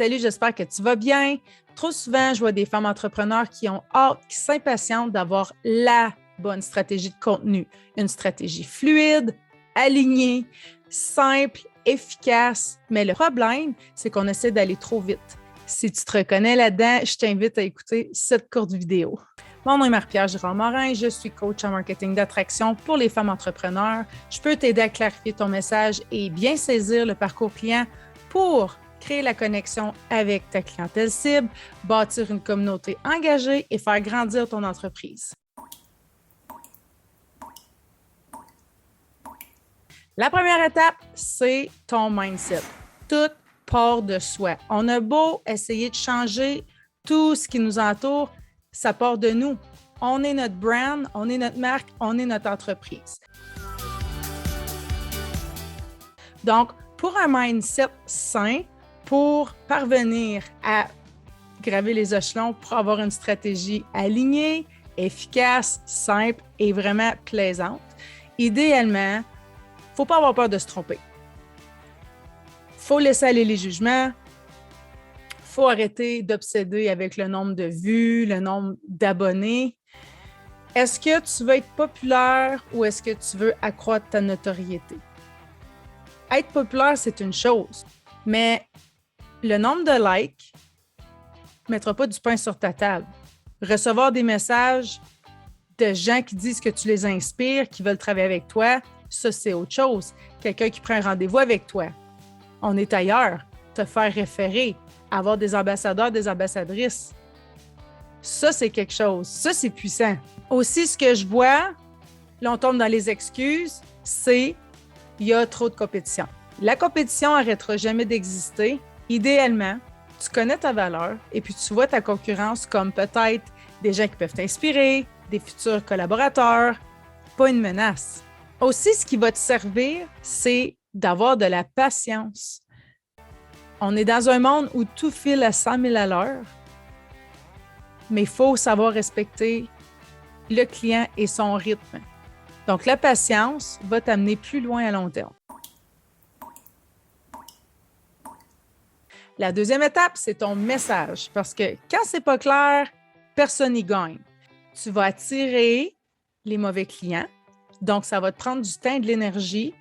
Salut, j'espère que tu vas bien. Trop souvent, je vois des femmes entrepreneurs qui ont hâte, qui s'impatientent d'avoir la bonne stratégie de contenu. Une stratégie fluide, alignée, simple, efficace. Mais le problème, c'est qu'on essaie d'aller trop vite. Si tu te reconnais là-dedans, je t'invite à écouter cette courte vidéo. Mon nom est Marie-Pierre Girard-Morin, je suis coach en marketing d'attraction pour les femmes entrepreneurs. Je peux t'aider à clarifier ton message et bien saisir le parcours client pour créer la connexion avec ta clientèle cible, bâtir une communauté engagée et faire grandir ton entreprise. La première étape, c'est ton mindset. Tout part de soi. On a beau essayer de changer tout ce qui nous entoure, ça part de nous. On est notre brand, on est notre marque, on est notre entreprise. Donc, pour un mindset sain, pour parvenir à graver les échelons, pour avoir une stratégie alignée, efficace, simple et vraiment plaisante, idéalement, il ne faut pas avoir peur de se tromper. Il faut laisser aller les jugements. Il faut arrêter d'obséder avec le nombre de vues, le nombre d'abonnés. Est-ce que tu veux être populaire ou est-ce que tu veux accroître ta notoriété? Être populaire, c'est une chose, mais le nombre de likes ne mettra pas du pain sur ta table. Recevoir des messages de gens qui disent que tu les inspires, qui veulent travailler avec toi, ça, c'est autre chose. Quelqu'un qui prend un rendez-vous avec toi. On est ailleurs. Te faire référer, avoir des ambassadeurs, des ambassadrices. Ça, c'est quelque chose. Ça, c'est puissant. Aussi, ce que je vois, là, on tombe dans les excuses, c'est qu'il y a trop de compétition. La compétition n'arrêtera jamais d'exister. Idéalement, tu connais ta valeur et puis tu vois ta concurrence comme peut-être des gens qui peuvent t'inspirer, des futurs collaborateurs, pas une menace. Aussi, ce qui va te servir, c'est d'avoir de la patience. On est dans un monde où tout file à 100 000 à l'heure, mais il faut savoir respecter le client et son rythme. Donc, la patience va t'amener plus loin à long terme. La deuxième étape, c'est ton message, parce que quand c'est pas clair, personne n'y gagne. Tu vas attirer les mauvais clients, donc ça va te prendre du temps et de l'énergie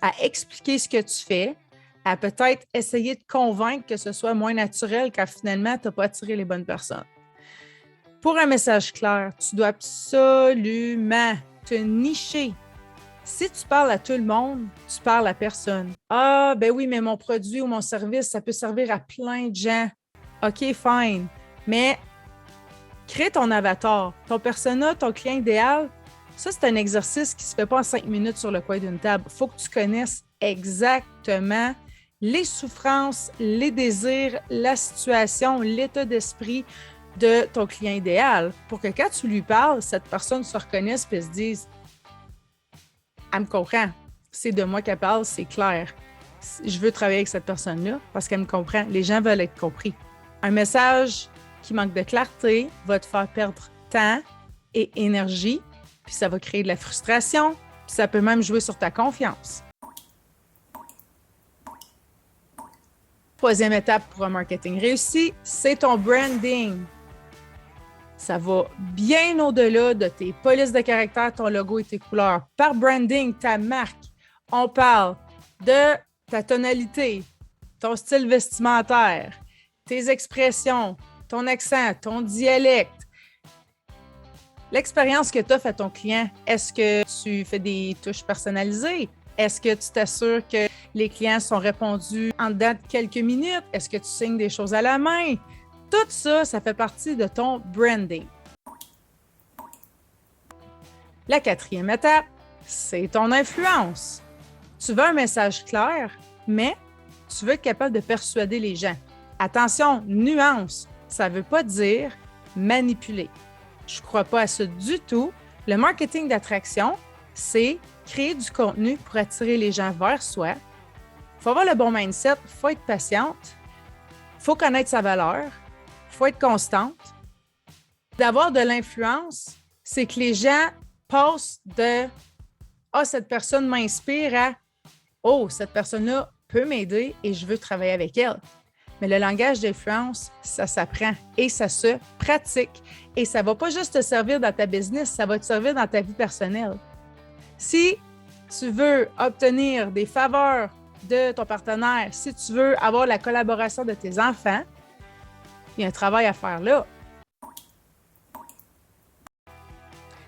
à expliquer ce que tu fais, à peut-être essayer de convaincre que ce soit moins naturel car finalement, tu n'as pas attiré les bonnes personnes. Pour un message clair, tu dois absolument te nicher. Si tu parles à tout le monde, tu parles à personne. Ah, ben oui, mais mon produit ou mon service, ça peut servir à plein de gens. OK, fine. Mais crée ton avatar, ton persona, ton client idéal. Ça, c'est un exercice qui ne se fait pas en 5 minutes sur le coin d'une table. Il faut que tu connaisses exactement les souffrances, les désirs, la situation, l'état d'esprit de ton client idéal pour que quand tu lui parles, cette personne se reconnaisse et se dise « Elle me comprend, c'est de moi qu'elle parle, c'est clair. Je veux travailler avec cette personne-là parce qu'elle me comprend. Les gens veulent être compris. » Un message qui manque de clarté va te faire perdre temps et énergie, puis ça va créer de la frustration, puis ça peut même jouer sur ta confiance. Troisième étape pour un marketing réussi, c'est ton branding. Ça va bien au-delà de tes polices de caractère, ton logo et tes couleurs. Par branding, ta marque, on parle de ta tonalité, ton style vestimentaire, tes expressions, ton accent, ton dialecte, l'expérience que tu offres à ton client. Est-ce que tu fais des touches personnalisées? Est-ce que tu t'assures que les clients sont répondus en dedans de quelques minutes? Est-ce que tu signes des choses à la main? Tout ça, ça fait partie de ton branding. La quatrième étape, c'est ton influence. Tu veux un message clair, mais tu veux être capable de persuader les gens. Attention, nuance, ça ne veut pas dire manipuler. Je ne crois pas à ça du tout. Le marketing d'attraction, c'est créer du contenu pour attirer les gens vers soi. Il faut avoir le bon mindset, il faut être patiente, il faut connaître sa valeur, il faut être constante. D'avoir de l'influence, c'est que les gens passent de « Ah, cette personne m'inspire » à « Oh, cette personne-là peut m'aider et je veux travailler avec elle. » Mais le langage d'influence, ça s'apprend et ça se pratique. Et ça ne va pas juste te servir dans ta business, ça va te servir dans ta vie personnelle. Si tu veux obtenir des faveurs de ton partenaire, si tu veux avoir la collaboration de tes enfants, il y a un travail à faire là.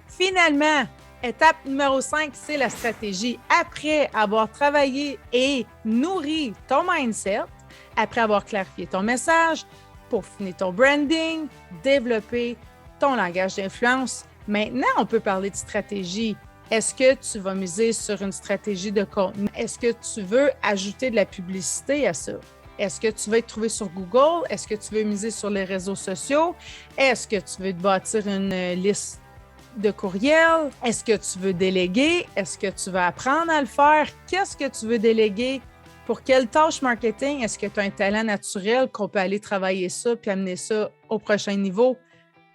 Finalement, étape numéro 5, c'est la stratégie. Après avoir travaillé et nourri ton mindset, après avoir clarifié ton message, peaufiner ton branding, développer ton langage d'influence, maintenant, on peut parler de stratégie. Est-ce que tu vas miser sur une stratégie de contenu? Est-ce que tu veux ajouter de la publicité à ça? Est-ce que tu veux être trouvé sur Google? Est-ce que tu veux miser sur les réseaux sociaux? Est-ce que tu veux te bâtir une liste de courriels? Est-ce que tu veux déléguer? Est-ce que tu veux apprendre à le faire? Qu'est-ce que tu veux déléguer? Pour quelle tâche marketing? Est-ce que tu as un talent naturel qu'on peut aller travailler ça puis amener ça au prochain niveau?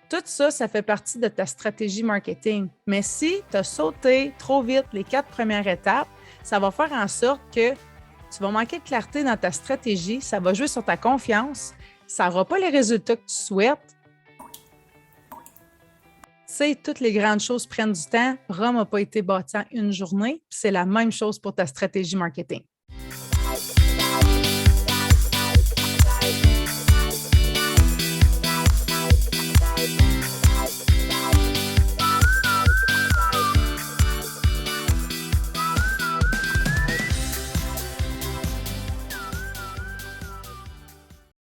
Tout ça, ça fait partie de ta stratégie marketing. Mais si tu as sauté trop vite les 4 premières étapes, ça va faire en sorte que tu vas manquer de clarté dans ta stratégie, ça va jouer sur ta confiance, ça n'aura pas les résultats que tu souhaites. Tu sais, toutes les grandes choses prennent du temps. Rome n'a pas été bâti en une journée. C'est la même chose pour ta stratégie marketing.